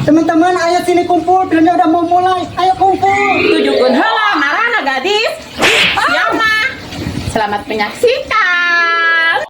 Teman-teman, ayo sini kumpul. Filmnya udah mau mulai. Ayo kumpul. Tujukan heula marana gadis. Siap mah. Selamat menyaksikan.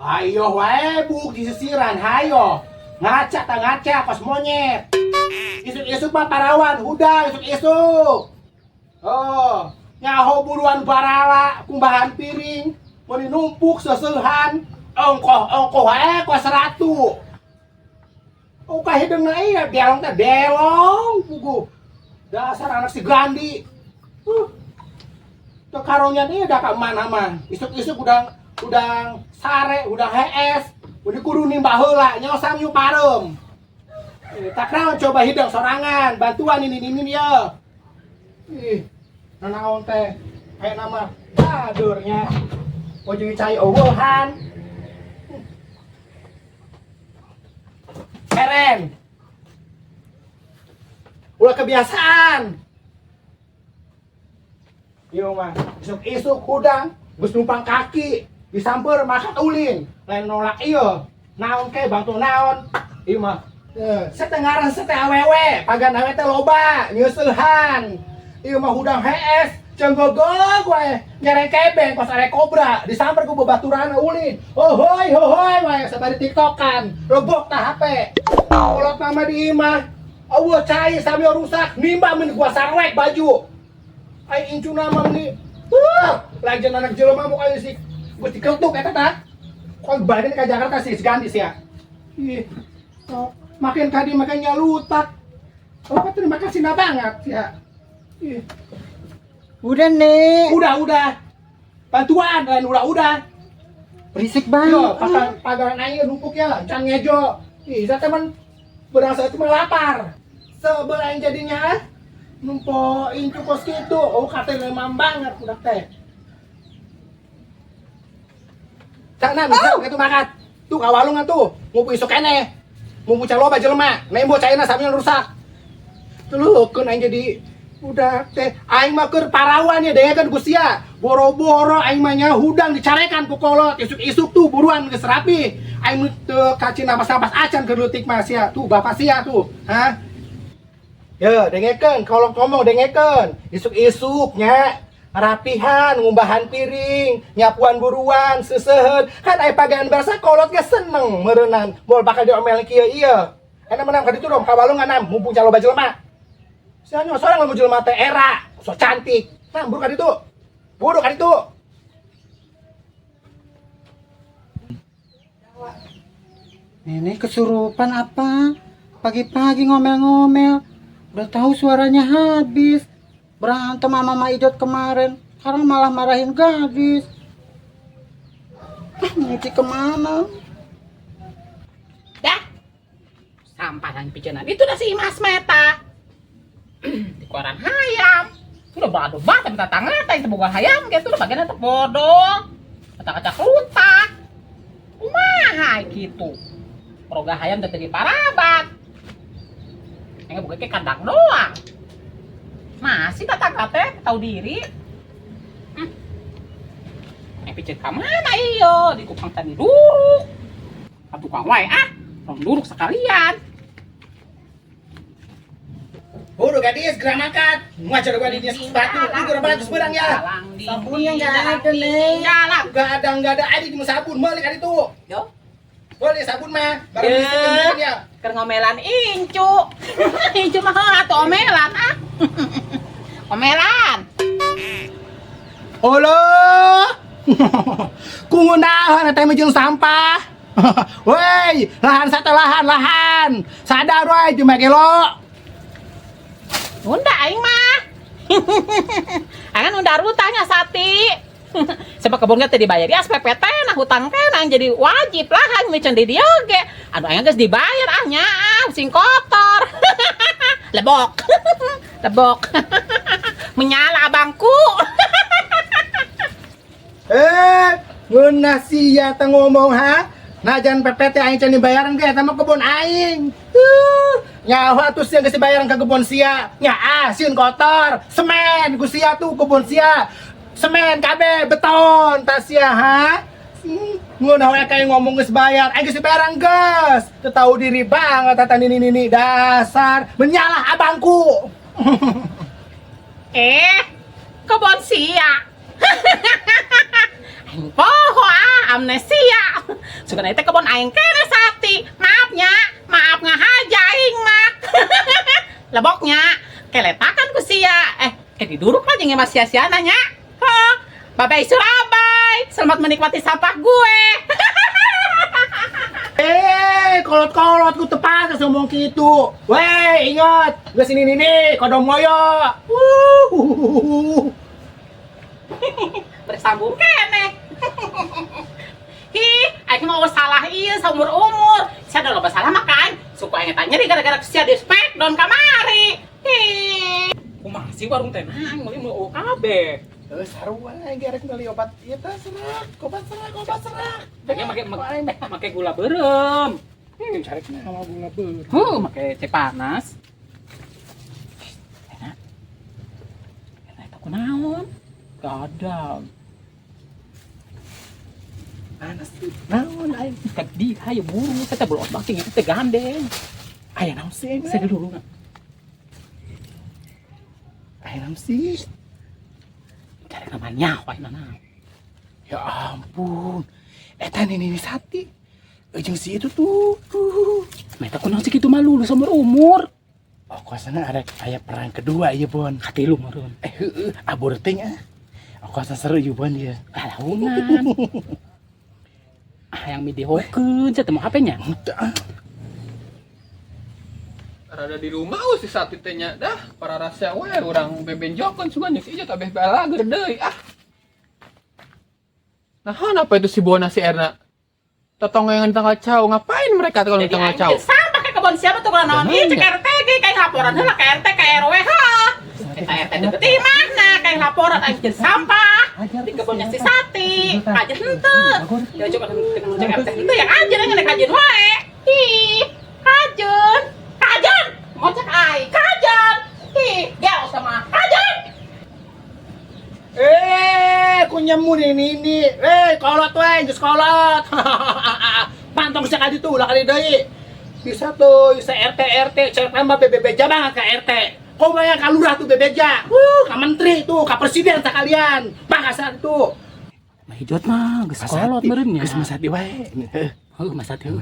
Hayo wae buk di sisiran, hayo ngaca tak ngaca pas monyet. Isuk-isuk mah parawan, udah isuk-isuk. Oh, nyaho buruan barala, kumbahan piring, mau numpuk sesehan, ongkoh wae kos 100. Oh kahideng na iya, delong teh delong, pugu. Dasar anak si Gandhi. Tuh karonyan iya dah ka mana mah. Isuk-isuk udang sare, udang hees, udah kudu nimbah heula, nyosam yu parem. Tak naon coba hidang sorangan, bantuan ini ya. Ih, nanaon teh, kayak nama adurnya. Ujung cai owohan. Keren. Udah kebiasaan. Iya mah, isuk-isuk hudang, geus numpang kaki. Disamper makan ulin, lain nolak iyo, naon ke bantu naon, iya mah, setengaran sete awewe, pagan awe teh loba, nyusulhan, iya mah hudang hees, cenggogog wae, nyereng kebeng pas are kobra, disamper ku bebaturan ulin, hohoi wae, sabari tiktokan, rebok ta HP, kolot mama di imah, awo cai sambil rusak, nimba men gua sarwek baju, ai incu nama ni, lagi anak jelema mau kayak si gue diketuk eta tah. Kok badan ke Jakarta sih Gandhi sih ya. Ih. Oh, makin kadi makin nyalutak. Oh, terima kasih na banget ya. Ih. Udah nih. Udah. Bantuan dan udah. Berisik banget. Yo, pagar aing numpuk ya, can ngejo. Ih, saya teman berasa cuma lapar. Sebelain jadinya numpoin cukos gitu. Oh, katanya memang banget udah teh. Sana bisa gitu makan. Tuh kawalungan tuh, ngupu isuk kene. Ngupu caloba jelema, nembo caina sambil rusak. Tuh lu keun aing jadi udah teh aing mah keur parawan ya dengekeun Gusia. Boro-boro aing mah nya hudang dicarekan ku kolot, isuk-isuk tuh buruan geus rapi. Aing teu kacin napas-napas acan keur leutik mah sia. Tuh bapak sia tuh, ha? Ya, dengekeun, kalau ngomong dengekeun. Isuk-isuk nya rapihan, ngumbahan piring, nyapuan buruan, seseuheun. Kan aya pagaan basa kolot ge seneng meureunnan. Moal bakal diomelin kieu ieu. Enak menang ka ditu dong, kawalungan nam mumpung caloba jelema. Sia nya sorang lamun jelema teh era, so cantik. Nah, buru ka ditu. Buru ka ditu. Nenek kesurupan apa? Pagi-pagi ngomel-ngomel. Udah tahu suaranya habis. Berantem sama Mama Ijot kemarin, sekarang malah marahin gadis. Ngici kemana? Dah. Sampahan picenan itu dah si Mas Meta. Di koran hayam. Sudah badu banget minta tangan itu boga hayam gitu udah bagian itu bodoh. Kata-kata kelutak. Kumaha gitu. Proga hayam teh di parabat. Enggak buka ke kandang doang. Masih tetangga teh tahu diri. picet ka mana iyo? Di kupang tani duruk. Tukang wae orang duruk sekalian. Buru gadis, gerak makan. Ngajar gua di dia sepatu. Ini gerak batu seberang ya. Sabunnya nggak ada nih. Jalan. Nggak ada. Ada cuma sabun. Balik ada itu. Yo. Boleh sabun mah. Baru bisa ya. Keur ngomelan incu. Incu mah atuh omelan Omelan. Halo. Kungunahan eta mah jeung sampah. Woi, lahan sate lahan. Sadar wae cuma gelo. Unda aing mah. Angan undar hutangnya Sati. Sebab kebun teh dibayar di SPP teh nah hutang teh nang jadi wajib lah aing micen di dieu ge. Anu aing geus dibayar nyaah sing kotor. Lebok. Lebok. Menyala abangku. Ngeunah sia teh ngomong ha. Najan PPT aing can dibayaran ge eta mah kebun aing. Nyawa tuh sia geus dibayaran ka kebun sia. Nya sieun kotor. Semen ku sia tuh kebun sia. Semen kabeh beton tas sia ha. Ngeunah we kayak ngomong geus bayar. Aing geus dibayaran geus. Teu tahu diri banget eta nini dasar menyalah abangku. Kebon sia. Aing poho amnesia. Sugan teh kebon aing kene Sati. Maafnya, maaf ngahaja aing mah. Leboknya keletakan ku sia. Kayak diduruk aja nge mas sia-sia nanya. Babay Surabay, selamat menikmati sampah gue. Kolot-kolot ku tepat ngomong gitu. Weh, ingat, geus ini kodong moyo. Bersambung kene. Aing mau salah ieu saumur-umur. Sia da loba salah makan. Suku aing tanya di gara-gara sia di spek don kamari. Kumaha sih warung teh nang meuli mau kabeh. Sarua gerek ngali obat ieu teh serak, obat serak. Make gula berem. Carekna sama gula berem. Make teh panas. Eta kunaon? Gadang. Panas sih. Naon aing? Kadi hayu buru, saya belum backing itu teh gandeng. Aya naon sih? Saya dulu na. Aya naon sih? Cari namanya, wah nana. Ya ampun. Eta nini Sati. Jeung si itu tuh. Meta kunaon sih kitu malu lu seumur umur. Oh, kuasana ada aya perang kedua ieu, Bon. Hati lu meureun. Heueuh, abur teh oh, kuasa seru ieu, Bon ieu. Kalaunan. Yang midi hokeun, saya temu HP-nya. Rada di rumah si Sati teh nya dah para rasa we urang bebenjokeun sugan geus ieu kabeh balager deui Nah, apa itu si Bona si Erna? Tetonggengan di tengah cau, ngapain mereka kalau di tengah cau? Sama kayak kebon siapa tuh kalau naon ieu cek RT ge kayak laporan heula ka RT ka RW Eta RT deket di mana kayak laporan anjir sampah di kebunnya si Sati. Kajen henteu. Ya coba cek RT henteu yang anjir yang kajen wae. Ih, kajen. Mau cek ai, kajen. Ih, gel sama kajen. Kunyemu ini. Kolot we, geus kolot. Pantong sia ka ditu ulah kali deui. Bisa tuh, bisa RT cek tambah bebeja banget ka RT. Kau bayang ka lurah tuh bebeja. Ka menteri tuh, ka presiden sekalian. Bakasan tuh. Mah hijot mah geus kolot meureun nya. Geus Mas Sati wae. Mas Sati.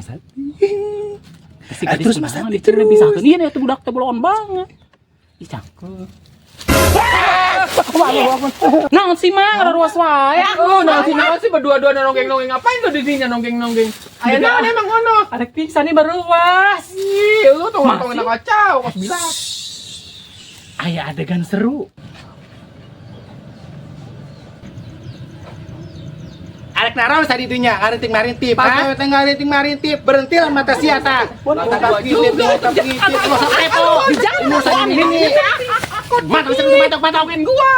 Si Terus gadis Mas kumaha Sati diceureuh terus. pisakeun ieu teh budak teh bolon banget. Ih cakep. Naon sih mah ruas wae. Naon sih berdua-dua nonggeng-nonggeng ngapain tuh di sini nonggeng-nonggeng? Aya naon emang ngono? Arek pisan nih baruas. Ih, lu tong-tong nak kacau, kos bilang. Aya adegan seru. Arek naron sa didinya, ngariting-ngariting. Pakai teh ngariting-ngariting, berhenti lah mata sia tah. Mata kapitip, mata kapitip, masa kepo. Ini sa ini. Mata bisa matokin gua.